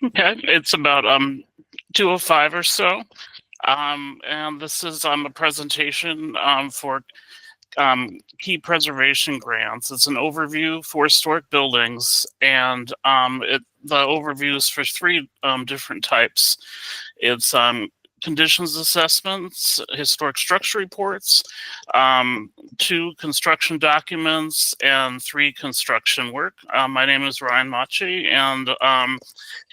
Okay, it's about 2:05 or so. And this is a presentation for key preservation grants. It's an overview for historic buildings, and the overview is for three different types. It's conditions assessments, historic structure reports, 2 construction documents, and 3 construction work. My name is Ryan Maciej, and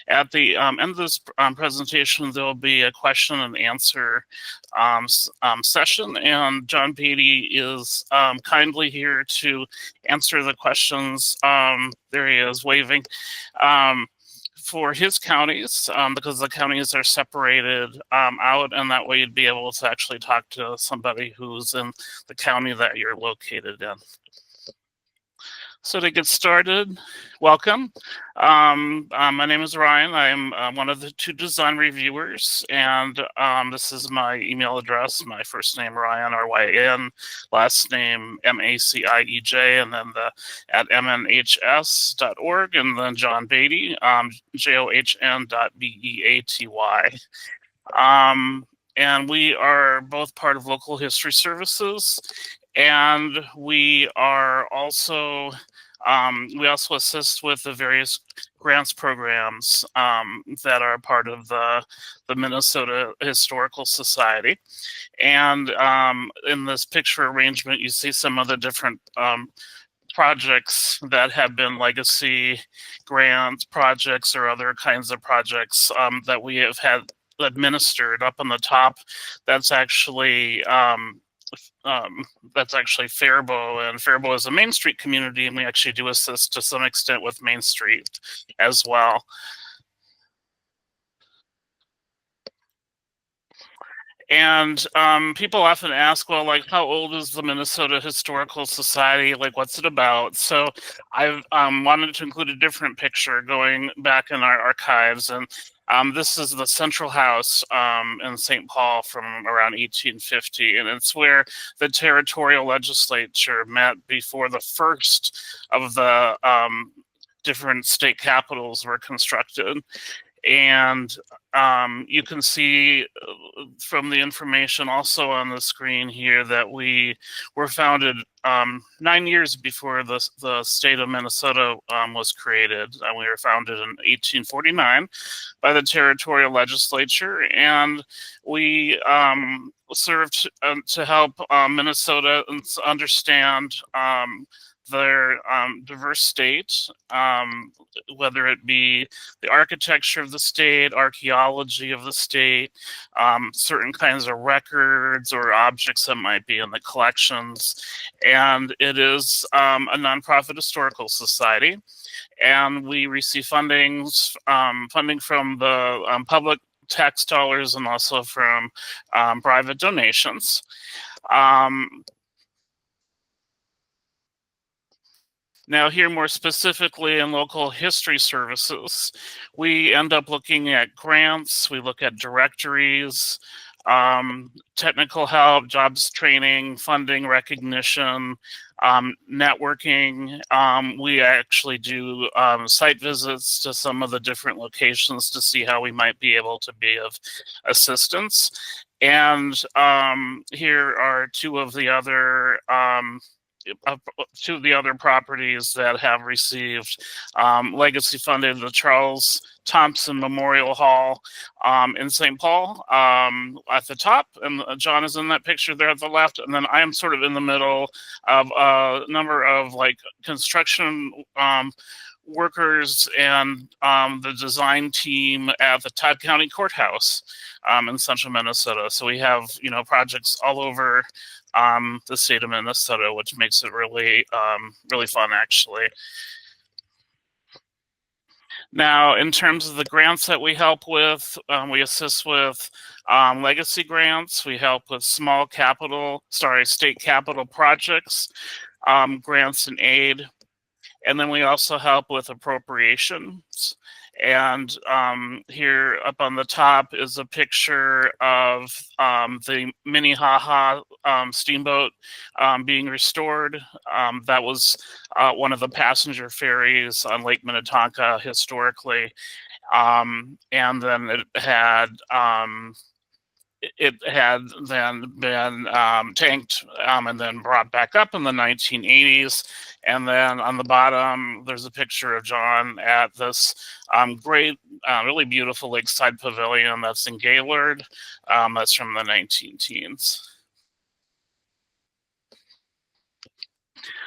at the end of this presentation, there will be a question and answer session, and John Beatty is kindly here to answer the questions. There he is, waving. For his counties, because the counties are separated out, and that way you'd be able to actually talk to somebody who's in the county that you're located in. So to get started, welcome. My name is Ryan. I'm one of the 2 design reviewers, and this is my email address. My first name Ryan, R-Y-N, last name M-A-C-I-E-J, and then at mnhs.org, and then John Beatty, john.beaty. And we are both part of Local History Services, and we are also we also assist with the various grants programs that are part of the Minnesota Historical Society. And in this picture arrangement, you see some of the different projects that have been legacy grant projects or other kinds of projects that we have had administered. Up on the top, that's actually Faribault, and Faribault is a Main Street community, and we actually do assist to some extent with Main Street as well. And people often ask, well, like, how old is the Minnesota Historical Society? Like, what's it about? So I've wanted to include a different picture going back in our archives. And this is the Central House in St. Paul from around 1850. And it's where the territorial legislature met before the first of the different state capitals were constructed. And you can see from the information also on the screen here that we were founded 9 years before the state of Minnesota was created. We were founded in 1849 by the territorial legislature, and we served to help Minnesotans understand their diverse state, whether it be the architecture of the state, archaeology of the state, certain kinds of records or objects that might be in the collections. And it is a nonprofit historical society, and we receive funding from the public tax dollars and also from private donations. Now here more specifically in local history services, we end up looking at grants, we look at directories, technical help, jobs training, funding recognition, networking. We actually do site visits to some of the different locations to see how we might be able to be of assistance. And here are two of the other properties that have received legacy funded: the Charles Thompson Memorial Hall in St. Paul at the top, and John is in that picture there at the left, and then I am sort of in the middle of a number of construction workers and the design team at the Todd County Courthouse in central Minnesota. So we have projects all over the state of Minnesota, which makes it really really fun, actually. Now, in terms of the grants that we help with, we assist with legacy grants. We help with state capital projects, grants and aid. And then we also help with appropriations. And here up on the top is a picture of the Minnehaha steamboat being restored. That was one of the passenger ferries on Lake Minnetonka historically. And then it had then been tanked and then brought back up in the 1980s. And then on the bottom, there's a picture of John at this great, really beautiful lakeside pavilion that's in Gaylord. That's from the 19 teens.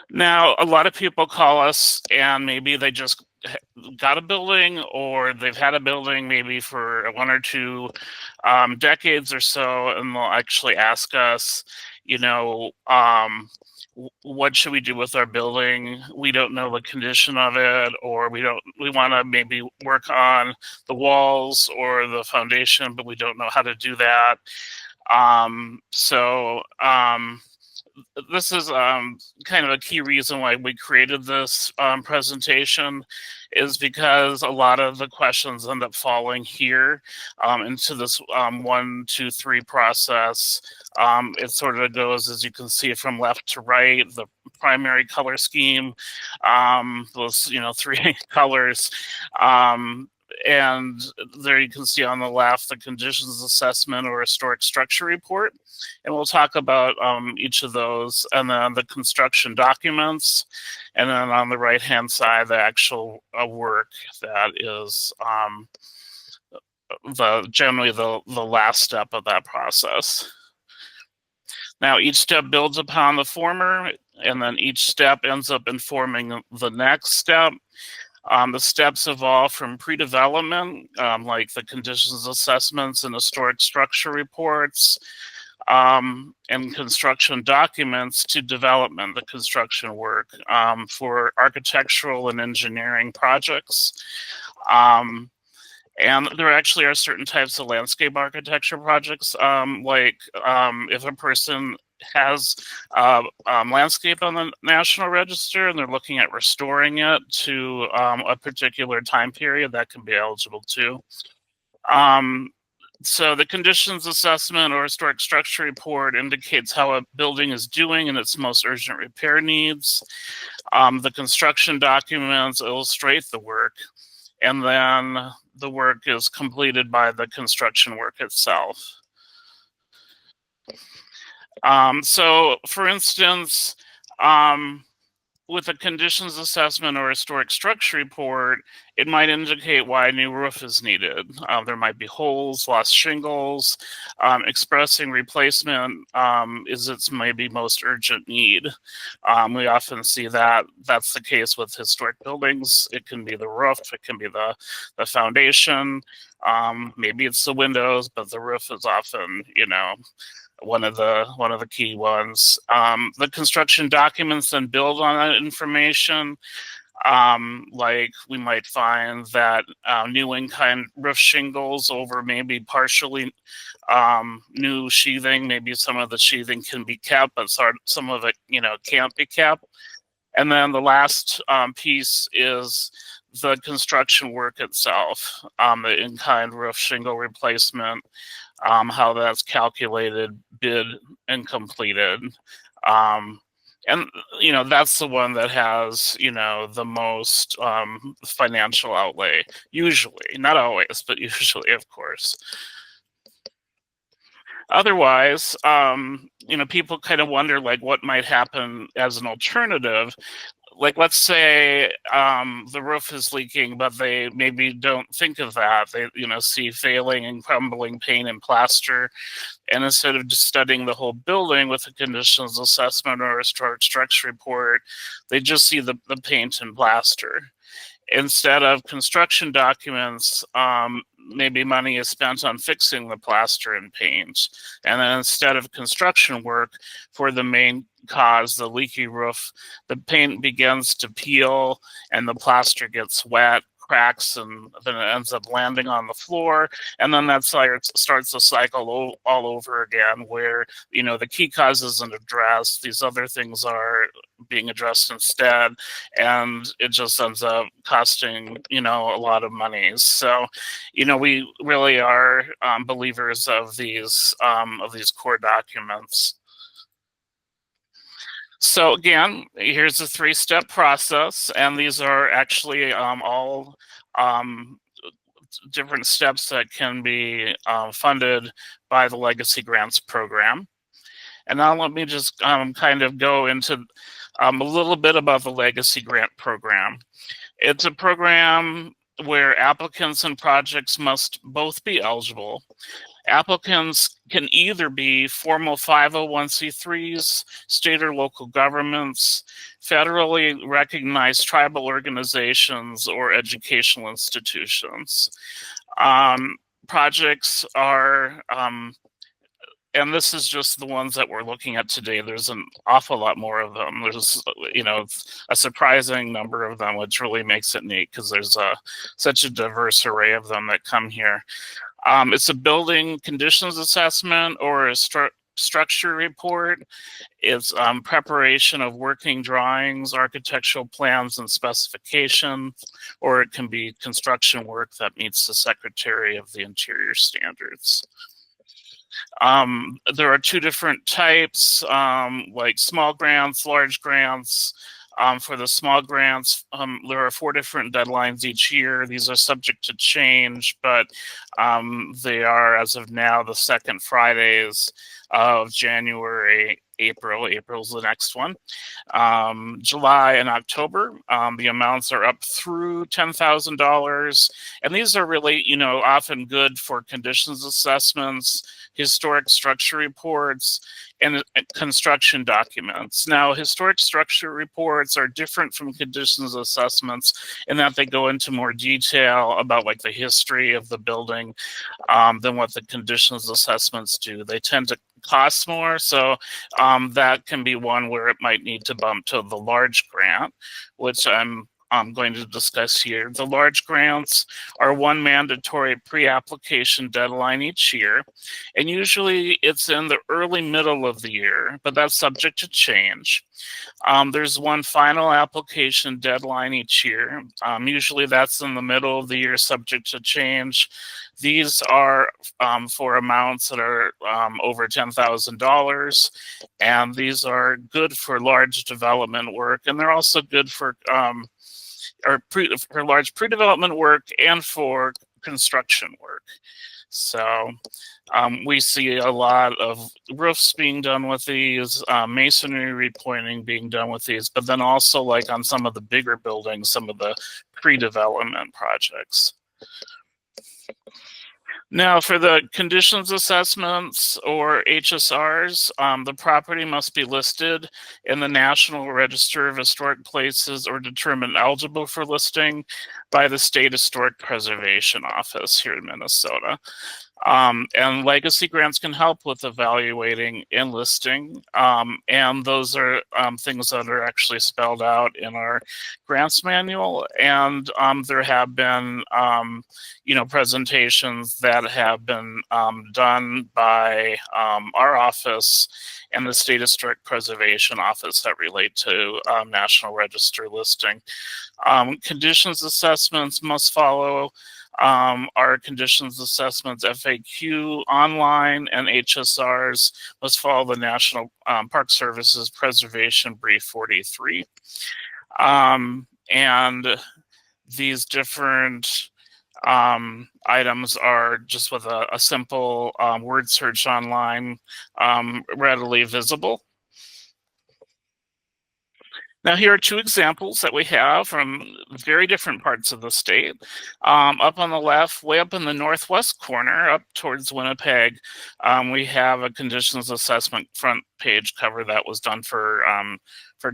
Now, a lot of people call us and maybe they just got a building, or they've had a building maybe for 1 or 2 decades or so, and they'll actually ask us, you know, what should we do with our building? We don't know the condition of it, or we want to maybe work on the walls or the foundation, but we don't know how to do that. This is kind of a key reason why we created this presentation, is because a lot of the questions end up falling here into this 1, 2, 3 process. It sort of goes, as you can see, from left to right, the primary color scheme, those 3 colors. And there you can see on the left the conditions assessment or historic structure report. And we'll talk about each of those, and then the construction documents. And then on the right-hand side, the actual work that is generally the last step of that process. Now, each step builds upon the former, and then each step ends up informing the next step. The steps evolve from pre-development, like the conditions assessments and historic structure reports, and construction documents, to development, the construction work for architectural and engineering projects. And there actually are certain types of landscape architecture projects, like if a person has landscape on the National Register and they're looking at restoring it to a particular time period, that can be eligible too. So the conditions assessment or historic structure report indicates how a building is doing in its most urgent repair needs. The construction documents illustrate the work, and then the work is completed by the construction work itself. So, for instance, with a conditions assessment or historic structure report, it might indicate why a new roof is needed. There might be holes, lost shingles. Expressing replacement is its maybe most urgent need. We often see that that's the case with historic buildings. It can be the roof, it can be the foundation, maybe it's the windows, but the roof is often, one of the key ones. The construction documents then build on that information. Like we might find that new in-kind roof shingles over maybe partially new sheathing. Maybe some of the sheathing can be kept, but some of it, can't be kept. And then the last piece is the construction work itself, the in-kind roof shingle replacement, how that's calculated, bid, and completed. And, that's the one that has, the most financial outlay, usually. Not always, but usually, of course. Otherwise, people kind of wonder, like, what might happen as an alternative. Like, let's say the roof is leaking, but they maybe don't think of that. They, see failing and crumbling paint and plaster. And instead of just studying the whole building with a conditions assessment or a historic structure report, they just see the paint and plaster. Instead of construction documents, maybe money is spent on fixing the plaster and paint. And then instead of construction work for the main cause, the leaky roof, the paint begins to peel and the plaster gets wet, cracks, and then it ends up landing on the floor. And then that starts the cycle all over again, where, the key cause isn't addressed. These other things are being addressed instead, and it just ends up costing, a lot of money. So, we really are believers of these core documents. So again, here's a 3-step process, and these are actually all different steps that can be funded by the Legacy Grants program. And now let me just kind of go into a little bit about the Legacy Grant program. It's a program where applicants and projects must both be eligible. Applicants can either be formal 501c3s, state or local governments, federally recognized tribal organizations, or educational institutions. Projects are and this is just the ones that we're looking at today. There's an awful lot more of them. There's, a surprising number of them, which really makes it neat because there's such a diverse array of them that come here. It's a building conditions assessment or a structure report. It's preparation of working drawings, architectural plans, and specifications, or it can be construction work that meets the Secretary of the Interior standards. There are two different types, like small grants, large grants. For the small grants, there are 4 different deadlines each year. These are subject to change, but they are, as of now, the second Fridays of January, April's the next one. July and October, the amounts are up through $10,000. And these are really, often good for conditions assessments, historic structure reports, and construction documents. Now, historic structure reports are different from conditions assessments in that they go into more detail about like the history of the building than what the conditions assessments do. They tend to cost more, so that can be one where it might need to bump to the large grant, which I'm going to discuss here. The large grants are one mandatory pre-application deadline each year, and usually it's in the early middle of the year, but that's subject to change. There's one final application deadline each year. Usually that's in the middle of the year, subject to change. These are for amounts that are over $10,000, and these are good for large development work, and they're also good for large pre-development work and for construction work. So we see a lot of roofs being done with these, masonry repointing being done with these, but then also like on some of the bigger buildings, some of the pre-development projects. Now, for the conditions assessments or HSRs, the property must be listed in the National Register of Historic Places or determined eligible for listing by the State Historic Preservation Office here in Minnesota. And legacy grants can help with evaluating and listing. And those are things that are actually spelled out in our grants manual. And there have been, presentations that have been done by our office and the State Historic Preservation Office that relate to National Register listing. Conditions assessments must follow our conditions assessments FAQ online, and HSRs must follow the National Park Service's Preservation Brief 43. And these different items are just with a simple word search online, readily visible. Now, here are 2 examples that we have from very different parts of the state. Up on the left, way up in the northwest corner, up towards Winnipeg, we have a conditions assessment front page cover that was done for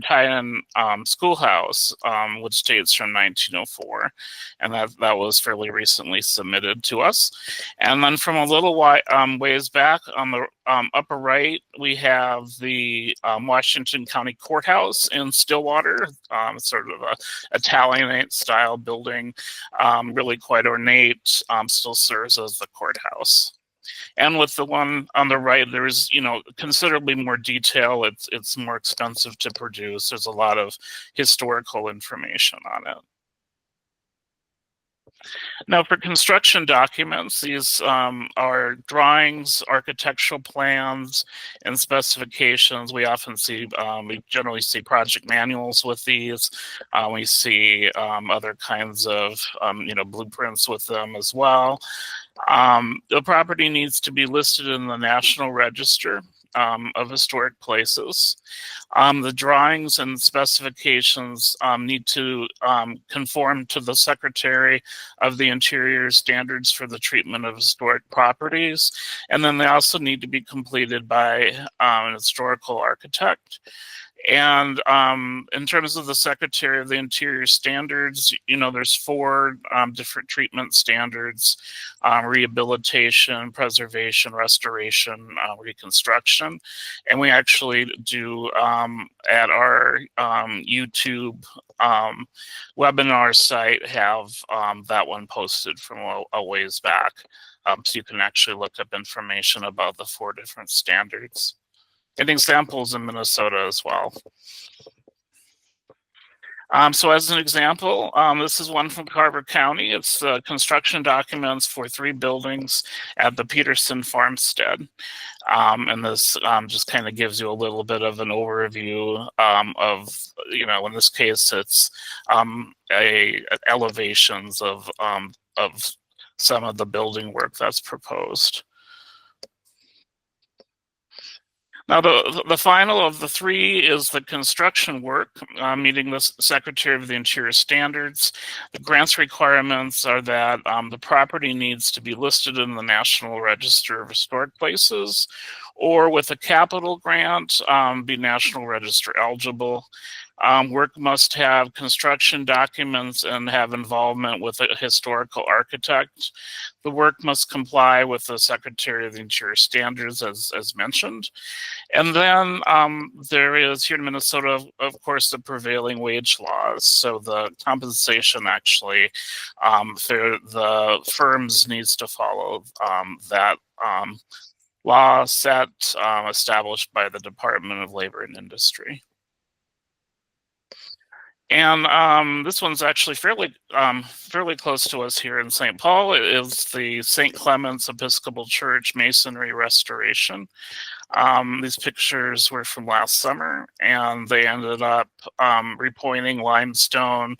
Titan Schoolhouse, which dates from 1904, and that was fairly recently submitted to us. And then from a little ways back on the upper right, we have the Washington County Courthouse in Stillwater, sort of a Italianate style building, really quite ornate, still serves as the courthouse. And with the one on the right, there's considerably more detail. It's more expensive to produce. There's a lot of historical information on it. Now, for construction documents, these are drawings, architectural plans, and specifications. We often see, we generally see project manuals with these. We see other kinds of, blueprints with them as well. The property needs to be listed in the National Register of Historic Places. The drawings and specifications need to conform to the Secretary of the Interior standards for the treatment of historic properties. And then they also need to be completed by an historical architect. And in terms of the Secretary of the Interior standards, there's four different treatment standards: rehabilitation, preservation, restoration, reconstruction. And we actually do at our YouTube webinar site have that one posted from a ways back. So you can actually look up information about the four different standards and examples in Minnesota as well. So as an example, this is one from Carver County. It's construction documents for 3 buildings at the Peterson Farmstead. And this just kind of gives you a little bit of an overview of, in this case, it's elevations of some of the building work that's proposed. Now, the final of the 3 is the construction work, meeting the Secretary of the Interior standards. The grants requirements are that the property needs to be listed in the National Register of Historic Places, or with a capital grant, be National Register eligible. Work must have construction documents and have involvement with a historical architect. The work must comply with the Secretary of the Interior standards, as mentioned. And then there is, here in Minnesota, of course, the prevailing wage laws. So the compensation actually, the firms needs to follow that law set established by the Department of Labor and Industry. And this one's actually fairly close to us here in St. Paul. It is the St. Clement's Episcopal Church Masonry Restoration. These pictures were from last summer, and they ended up repointing limestone.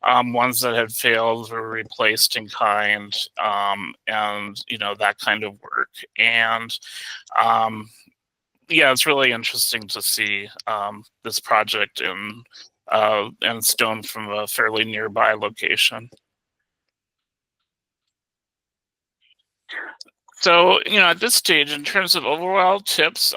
Ones that had failed were replaced in kind, and that kind of work. And yeah, it's really interesting to see this project in stone from a fairly nearby location. So, at this stage, in terms of overall tips,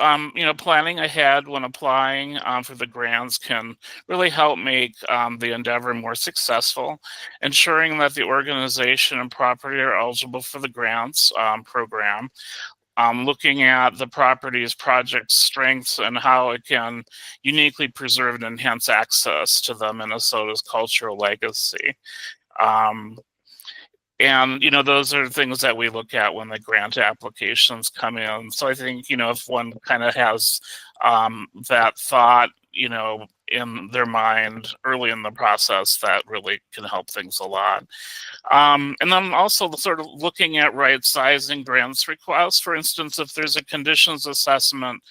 planning ahead when applying for the grants can really help make the endeavor more successful, ensuring that the organization and property are eligible for the grants program. Looking at the property's project strengths and how it can uniquely preserve and enhance access to the Minnesota's cultural legacy. And, those are things that we look at when the grant applications come in. So I think, if one kind of has that thought, in their mind early in the process, that really can help things a lot. And then also sort of looking at right sizing grants requests. For instance, if there's a conditions assessment,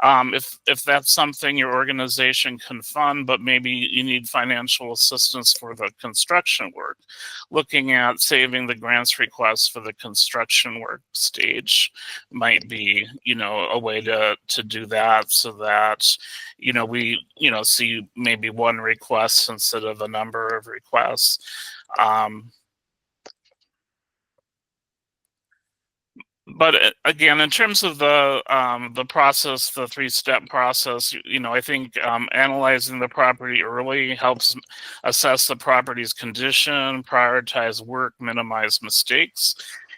if that's something your organization can fund, but maybe you need financial assistance for the construction work, looking at saving the grants requests for the construction work stage might be, a way to do that, so that, we, see maybe one request instead of a number of requests. But again, in terms of the process, the 3-step process, I think analyzing the property early helps assess the property's condition, prioritize work, minimize mistakes,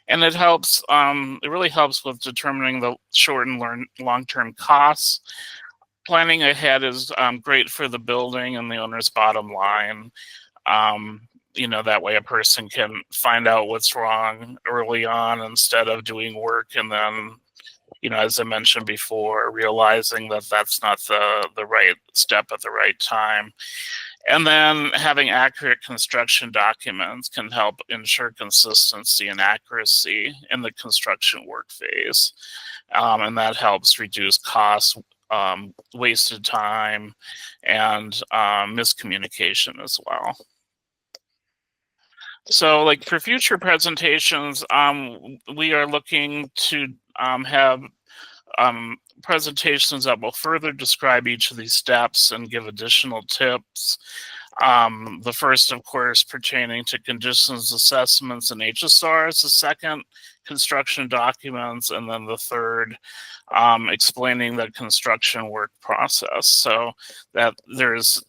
and it helps. It really helps with determining the short and long-term costs. Planning ahead is great for the building and the owner's bottom line. That way a person can find out what's wrong early on instead of doing work and then, as I mentioned before, realizing that that's not the right step at the right time. And then having accurate construction documents can help ensure consistency and accuracy in the construction work phase. And that helps reduce costs, wasted time, and miscommunication as well. So, like for future presentations, we are looking to have presentations that will further describe each of these steps and give additional tips. The first, of course, pertaining to conditions assessments and HSRs, the second, construction documents, and then the third, explaining the construction work process. So that there's,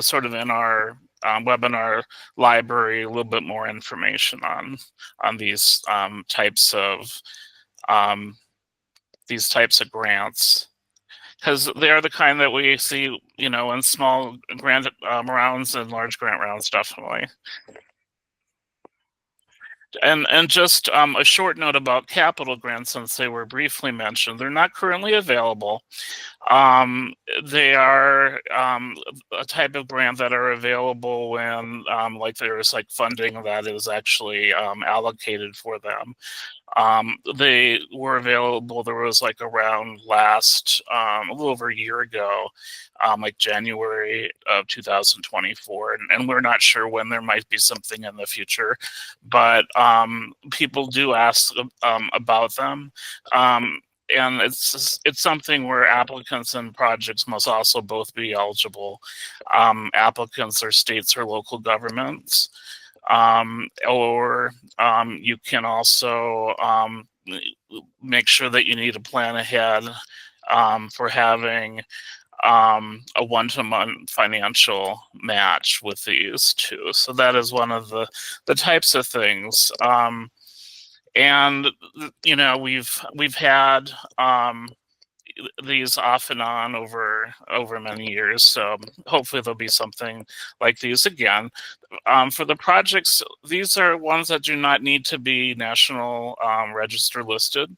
sort of in our webinar library, a little bit more information on these types of grants, because they are the kind that we see, in small grant rounds and large grant rounds, definitely. And just a short note about capital grants, since they were briefly mentioned, they're not currently available. They are a type of grant that are available when there's funding that is actually allocated for them. They were available. There was around last a little over a year ago, January of 2024, and we're not sure when there might be something in the future, but people do ask about them. And it's something where applicants and projects must also both be eligible. Applicants are states or local governments, or you can also make sure that you need to plan ahead for having a one-to-one financial match with these too. So that is one of the types of things. And we've had these off and on over many years, so hopefully there'll be something like these again. For the projects, these are ones that do not need to be national register listed.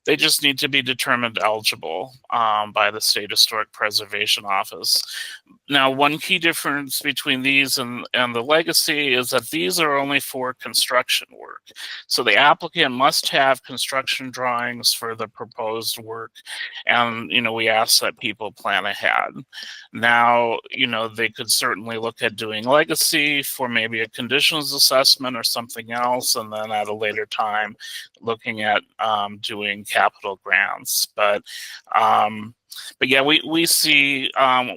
They just need to be determined eligible by the State Historic Preservation Office. Now, one key difference between these and the legacy is that these are only for construction work. So the applicant must have construction drawings for the proposed work, and we ask that people plan ahead. Now, they could certainly look at doing legacy for maybe a conditions assessment or something else, and then at a later time looking at doing capital grants. But yeah, we see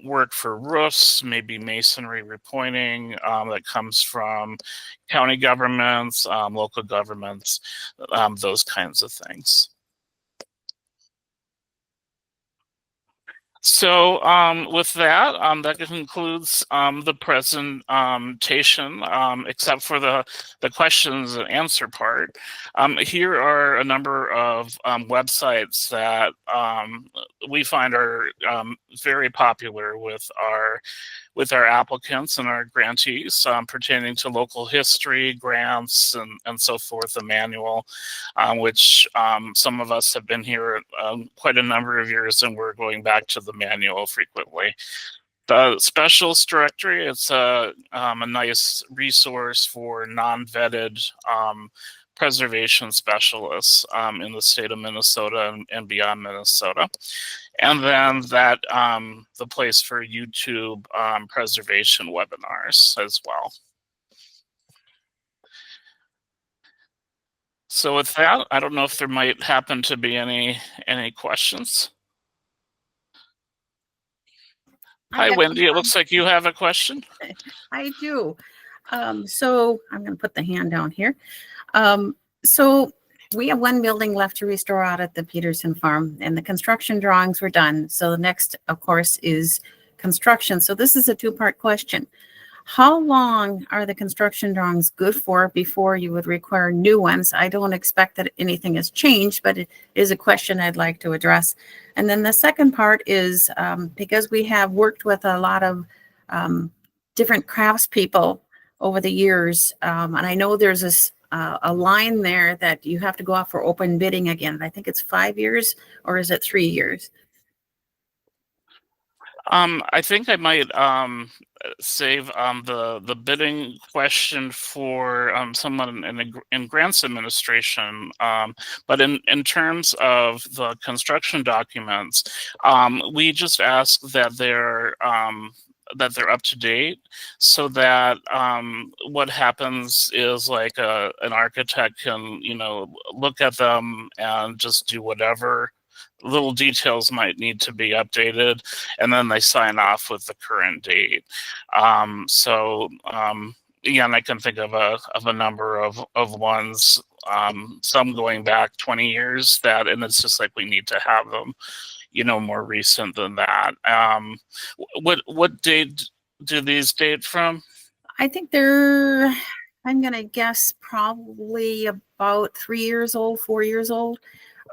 work for roofs, maybe masonry repointing that comes from county governments, local governments, those kinds of things. So with that, that concludes the presentation, except for the questions and answer part. Here are a number of websites that we find are very popular with our applicants and our grantees, pertaining to local history, grants, and so forth, the manual, which some of us have been here quite a number of years, and we're going back to the manual frequently. The specialist directory, it's a nice resource for non-vetted preservation specialists in the state of Minnesota and beyond Minnesota. And then that the place for YouTube preservation webinars as well. So with that, I don't know if there might happen to be any questions. Hi, Wendy. It looks like you have a question. I do. So I'm going to put the hand down here. So we have one building left to restore out at the Peterson farm, and the construction drawings were done. So the next, of course, is construction. So this is a two-part question. How long are the construction drawings good for before you would require new ones? I don't expect that anything has changed, but it is a question I'd like to address. And then the second part is because we have worked with a lot of different craftspeople over the years, and I know there's this a line there that you have to go out for open bidding again. I think it's 5 years, or is it 3 years? I think I might save the bidding question for someone in grants administration. But in terms of the construction documents, we just ask that they're up to date, so that what happens is like an architect can look at them and just do whatever little details might need to be updated, and then they sign off with the current date. Yeah, and I can think of a number of ones, some going back 20 years, and it's just like we need to have them, more recent than that. What date do these date from? I think they're, I'm going to guess probably about 3 years old, 4 years old.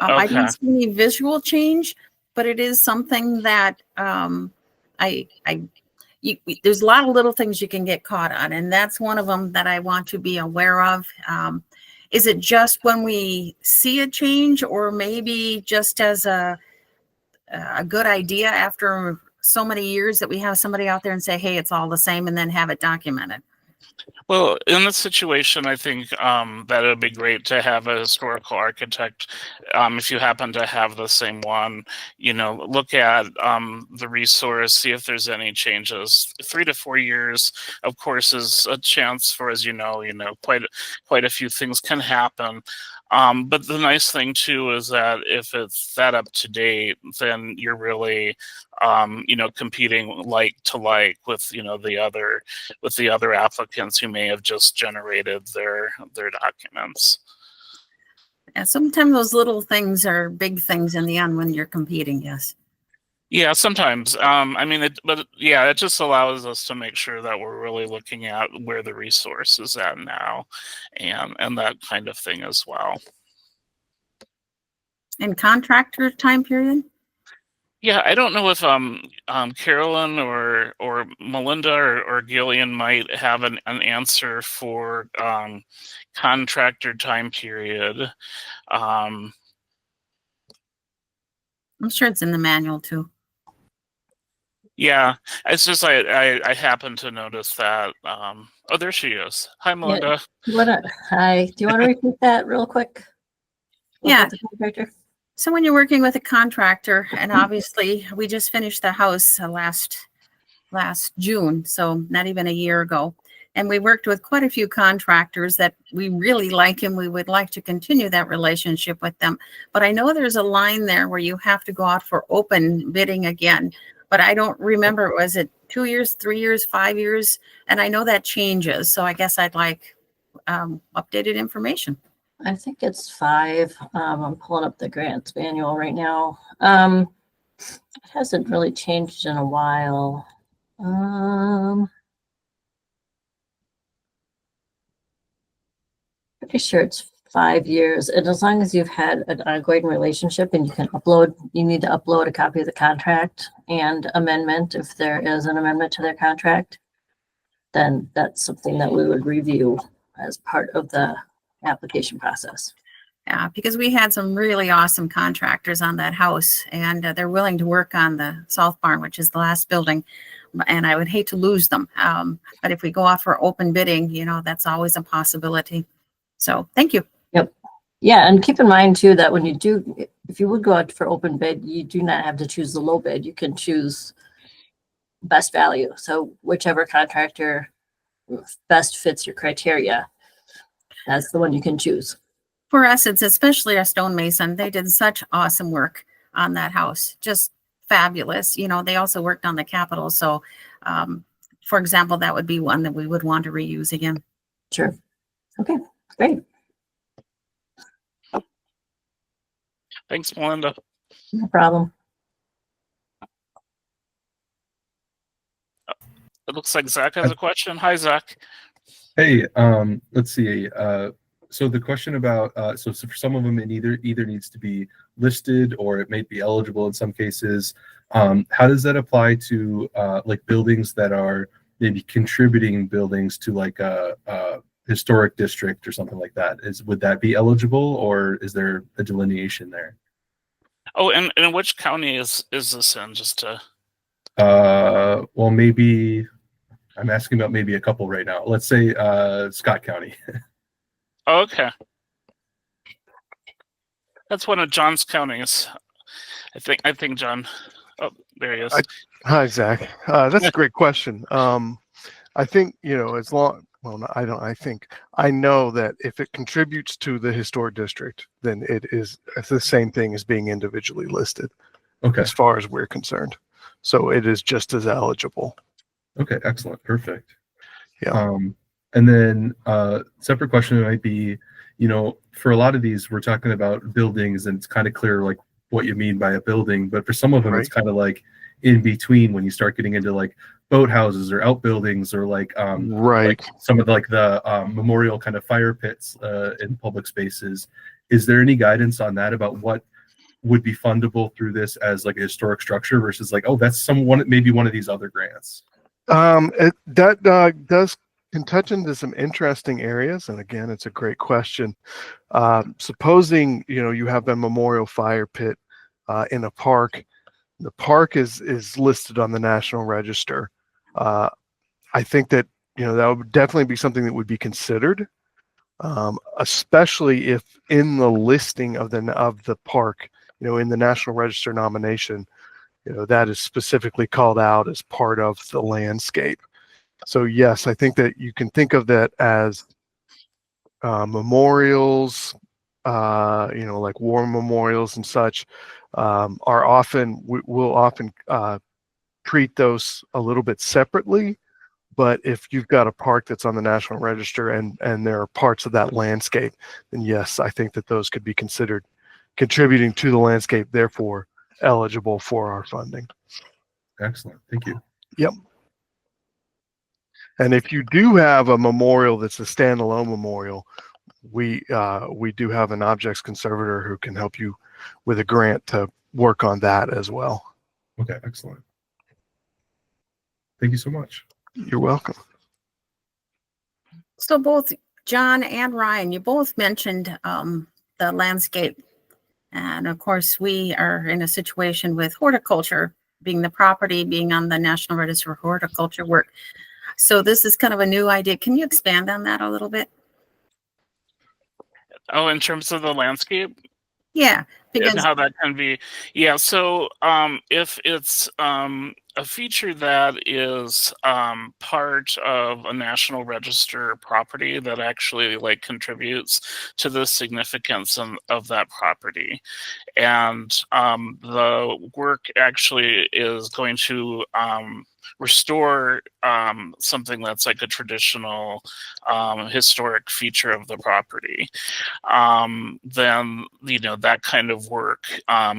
I Okay. don't see any visual change, but it is something that there's a lot of little things you can get caught on, and that's one of them that I want to be aware of. Is it just when we see a change, or maybe just as a good idea after so many years that we have somebody out there and say, hey, it's all the same, and then have it documented? Well, in this situation, I think that it would be great to have a historical architect, if you happen to have the same one, look at the resource, see if there's any changes. 3 to 4 years, of course, is a chance for, as quite a few things can happen. But the nice thing too is that if it's that up to date, then you're really, competing like to like with the other applicants who may have just generated their documents. And sometimes those little things are big things in the end when you're competing. Yes. Yeah, sometimes. It just allows us to make sure that we're really looking at where the resource is at now, and that kind of thing as well. And contractor time period? Yeah, I don't know if Carolyn or Melinda or Gillian might have an answer for contractor time period. I'm sure it's in the manual too. Yeah, it's just I happen to notice that. Oh, there she is. Hi, Melinda. Yeah. Hi. Do you want to repeat that real quick? Yeah. So when you're working with a contractor, and obviously we just finished the house last June, so not even a year ago, and we worked with quite a few contractors that we really like, and we would like to continue that relationship with them. But I know there's a line there where you have to go out for open bidding again. But I don't remember, was it 2 years, 3 years, 5 years? And I know that changes. So I guess I'd like updated information. I think it's 5. I'm pulling up the grants manual right now. It hasn't really changed in a while. Pretty sure it's 5 years. And as long as you've had an ongoing relationship and you need to upload a copy of the contract and amendment, if there is an amendment to their contract, then that's something that we would review as part of the application process. Yeah, because we had some really awesome contractors on that house, and they're willing to work on the South Barn, which is the last building. And I would hate to lose them. But if we go off for open bidding, that's always a possibility. So thank you. Yep. Yeah, and keep in mind too that if you would go out for open bid, you do not have to choose the low bid. You can choose best value. So whichever contractor best fits your criteria, that's the one you can choose. For us, it's especially our stonemason. They did such awesome work on that house. Just fabulous. They also worked on the Capitol. So, for example, that would be one that we would want to reuse again. Sure. Okay, great. Thanks, Melinda. No problem. It looks like Zach has a question. Hi, Zach. Hey, let's see. So the question about so for some of them it either needs to be listed or it may be eligible in some cases. How does that apply to like buildings that are maybe contributing buildings to like a historic district or something like that? Would that be eligible, or is there a delineation there? Oh, and which county is this in? Just to Well, maybe I'm asking about maybe a couple right now. Let's say Scott County. Okay. That's one of John's counties. I think John. Oh, there he is. Hi, Zach. That's a great question. I think, as long, well, no, I don't, I think, I know that if it contributes to the historic district, then it's the same thing as being individually listed, Okay. as far as we're concerned. So it is just as eligible. Okay. Excellent. Perfect. Yeah. And then separate question might be, for a lot of these, we're talking about buildings, and it's kind of clear like what you mean by a building, but for some of them, it's kind of like in between when you start getting into like boathouses or outbuildings or like Right. like some of the memorial kind of fire pits in public spaces. Is there any guidance on that about what would be fundable through this as like a historic structure versus like, oh, that's maybe one of these other grants? That does can touch into some interesting areas, and again, it's a great question. Supposing you have a memorial fire pit in a park, the park is listed on the National Register. I think that that would definitely be something that would be considered, especially if in the listing of the park, in the National Register nomination, that is specifically called out as part of the landscape. So yes, I think that you can think of that as memorials, like war memorials and such, are often, we'll often treat those a little bit separately. But if you've got a park that's on the National Register and there are parts of that landscape, then yes, I think that those could be considered contributing to the landscape, therefore eligible for our funding. Excellent. Thank you. Yep. And if you do have a memorial that's a standalone memorial, we do have an objects conservator who can help you with a grant to work on that as well. Okay, excellent. Thank you so much. You're welcome. So both John and Ryan, you both mentioned the landscape. And of course, we are in a situation with horticulture being the property, being on the National Register for horticulture work. So this is kind of a new idea. Can you expand on that a little bit? Oh, in terms of the landscape? Yeah, because and how that can be. Yeah, so if it's a feature that is part of a National Register property that actually like contributes to the significance of that property, and the work actually is going to restore something that's like a traditional historic feature of the property, then that kind of work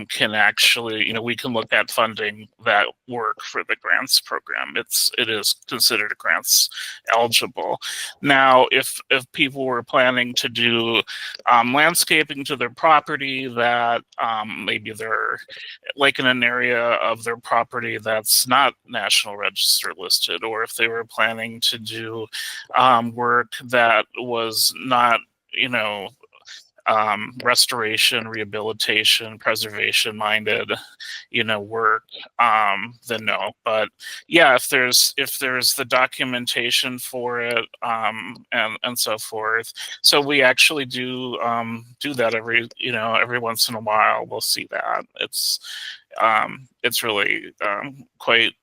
can actually, we can look at funding that work for the grants program. It is considered grants eligible. Now, if people were planning to do landscaping to their property that maybe they're like in an area of their property that's not National Register listed, or if they were planning to do work that was not, restoration, rehabilitation, preservation minded, work, then no. But yeah, if there's the documentation for it, and so forth. So we actually do that every once in a while. We'll see that. It's really quite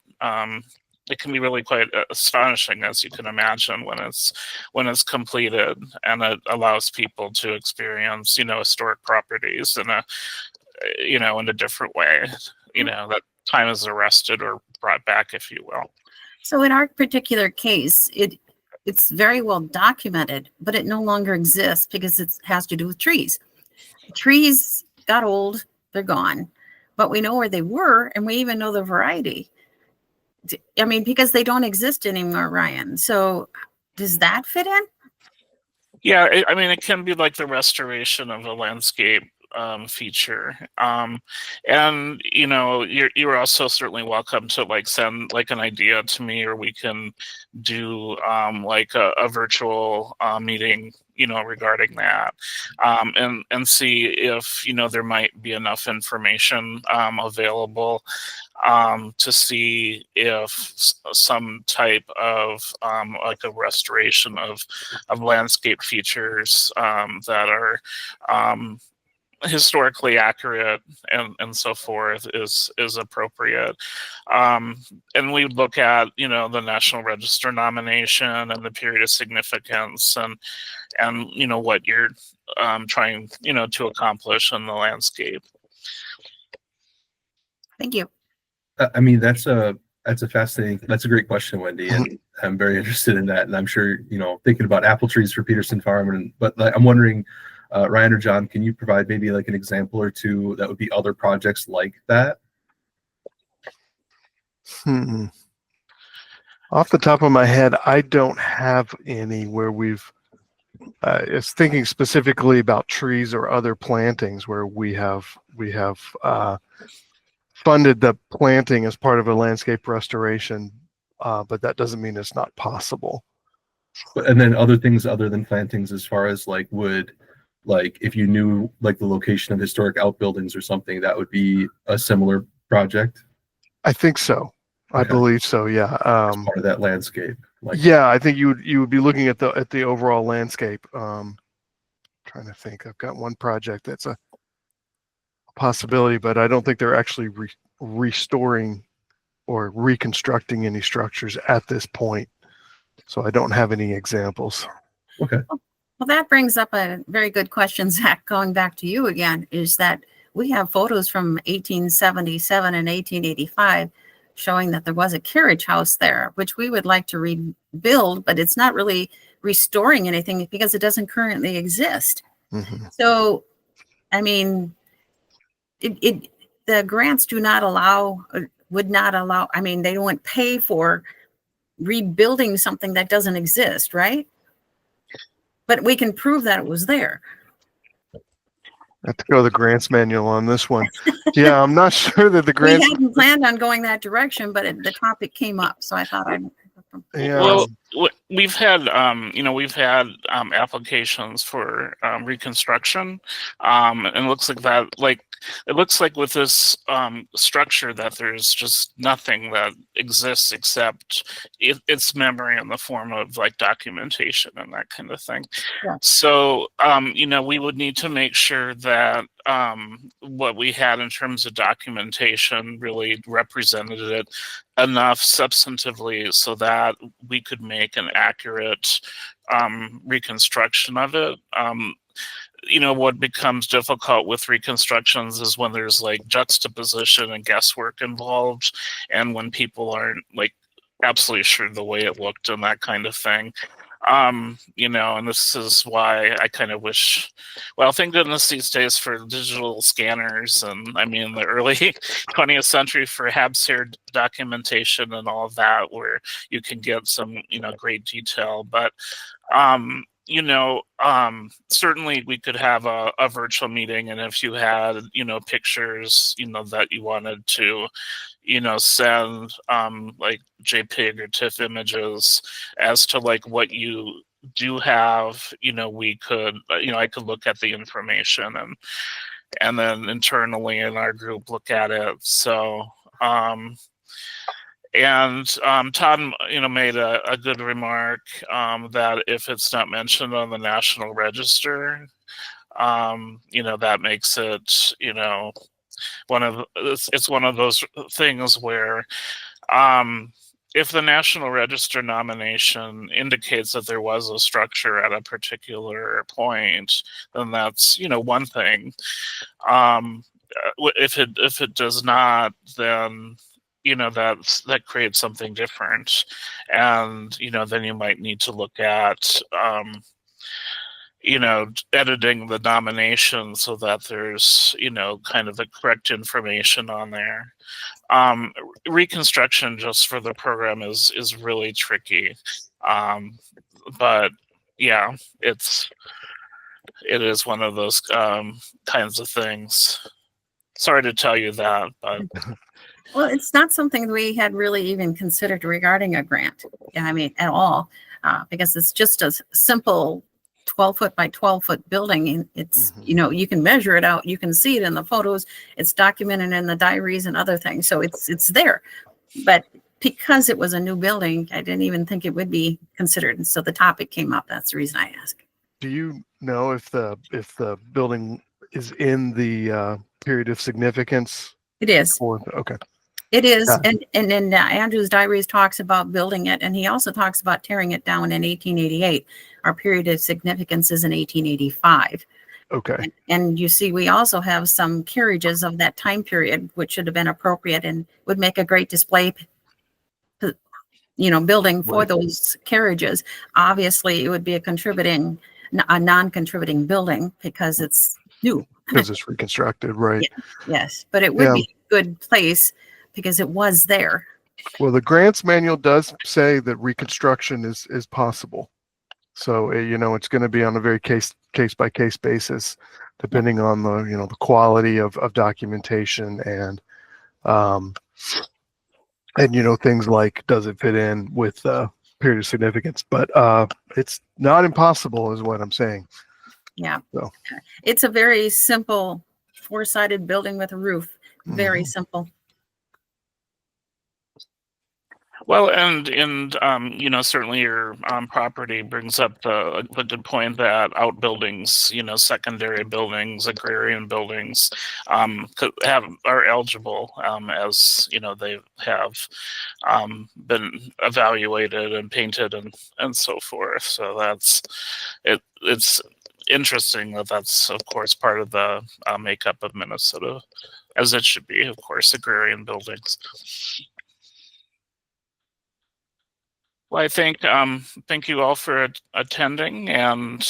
it can be really quite astonishing, as you can imagine, when it's completed, and it allows people to experience, historic properties in a different way. That time is arrested or brought back, if you will. so in our particular case, it's very well documented, but it no longer exists because it has to do with trees. Trees got old, they're gone, but we know where they were, and we even know the variety. I mean, because they don't exist anymore, Ryan. So does that fit in? Yeah, it can be like the restoration of a landscape feature, and you're also certainly welcome to like send like an idea to me, or we can do like a virtual meeting regarding that, and see if, there might be enough information available to see if some type of like a restoration of landscape features that are historically accurate and so forth is appropriate. And we look at, the National Register nomination and the period of significance and what you're trying, to accomplish in the landscape. Thank you. I mean, that's a great question, Wendy, and I'm very interested in that. And I'm sure, thinking about apple trees for Peterson Farm, but I'm wondering, Ryan or John, can you provide maybe like an example or two that would be other projects like that? Off the top of my head, I don't have any where we've, it's thinking specifically about trees or other plantings where we have funded the planting as part of a landscape restoration, but that doesn't mean it's not possible. And then other things other than plantings, as far as if you knew like the location of historic outbuildings or something, that would be a similar project. I think so. I believe so. Yeah. As part of that landscape. Yeah, I think you would be looking at the overall landscape. Trying to think. I've got one project that's a possibility, but I don't think they're actually restoring or reconstructing any structures at this point. So I don't have any examples. Okay. Well, that brings up a very good question, Zach, going back to you again, is that we have photos from 1877 and 1885 showing that there was a carriage house there, which we would like to rebuild, but it's not really restoring anything because it doesn't currently exist. Mm-hmm. So, I mean, the grants would not allow, I mean, they wouldn't pay for rebuilding something that doesn't exist, right? But we can prove that it was there. I have to go to the grants manual on this one. Yeah, I'm not sure that the grants. We hadn't planned on going that direction, but the topic came up, so I thought I'd. Yeah. Well, we've had applications for reconstruction, and it looks like with this structure that there's just nothing that exists except its memory in the form of like documentation and that kind of thing. Yeah. So we would need to make sure that what we had in terms of documentation really represented it enough substantively so that we could make an accurate reconstruction of it. What becomes difficult with reconstructions is when there's like juxtaposition and guesswork involved, and when people aren't like absolutely sure the way it looked and that kind of thing. And this is why I kind of wish, well, thank goodness these days for digital scanners, and I mean the early 20th century for HabSAIR documentation and all of that, where you can get some, great detail. But certainly we could have a virtual meeting, and if you had, pictures, that you wanted to, send like JPEG or TIFF images as to like what you do have, we could, I could look at the information and then internally in our group look at it. So, and Todd, made a good remark that if it's not mentioned on the National Register, that makes it, it's one of those things where if the National Register nomination indicates that there was a structure at a particular point, then that's, one thing. If it does not, then that creates something different, and then you might need to look at editing the nomination so that there's kind of the correct information on there. Reconstruction just for the program is really tricky, but yeah, it is one of those kinds of things. Sorry to tell you that, but Well, it's not something we had really even considered regarding a grant. I mean, at all, because it's just a simple 12-foot by 12-foot building. And it's, Mhm. you know, you can measure it out. You can see it in the photos. It's documented in the diaries and other things. So it's there. But because it was a new building, I didn't even think it would be considered. And so the topic came up. That's the reason I asked. Do you know if the building is in the period of significance? It is. Okay. It is. Yeah. And then Andrew's diaries talks about building it. And he also talks about tearing it down in 1888. Our period of significance is in 1885. Okay. And you see, we also have some carriages of that time period, which should have been appropriate and would make a great display, you know, building for Right. those carriages. Obviously, it would be a non-contributing building because it's new. Because it's reconstructed, right? Yes, but it would Yeah. be a good place because it was there. Well, the grants manual does say that reconstruction is possible. So, you know, it's going to be on a very case by case basis, depending on the, you know, the quality of documentation and, you know, things like, does it fit in with period of significance? But it's not impossible is what I'm saying. Yeah. So. It's a very simple 4-sided building with a roof. Very Mhm. simple. Well, and you know, certainly your property brings up the good point that outbuildings, you know, secondary buildings, agrarian buildings, are eligible, as you know, they have been evaluated and painted and so forth. So that's it. It's interesting that that's of course part of the makeup of Minnesota, as it should be, of course, agrarian buildings. Well, I thank you all for attending, and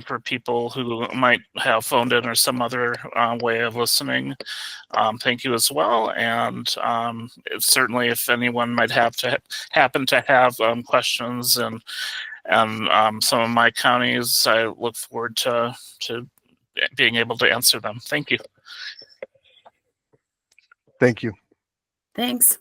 for people who might have phoned in or some other way of listening, thank you as well. And certainly, if anyone might happen to have questions and some of my counties, I look forward to being able to answer them. Thank you. Thank you. Thanks.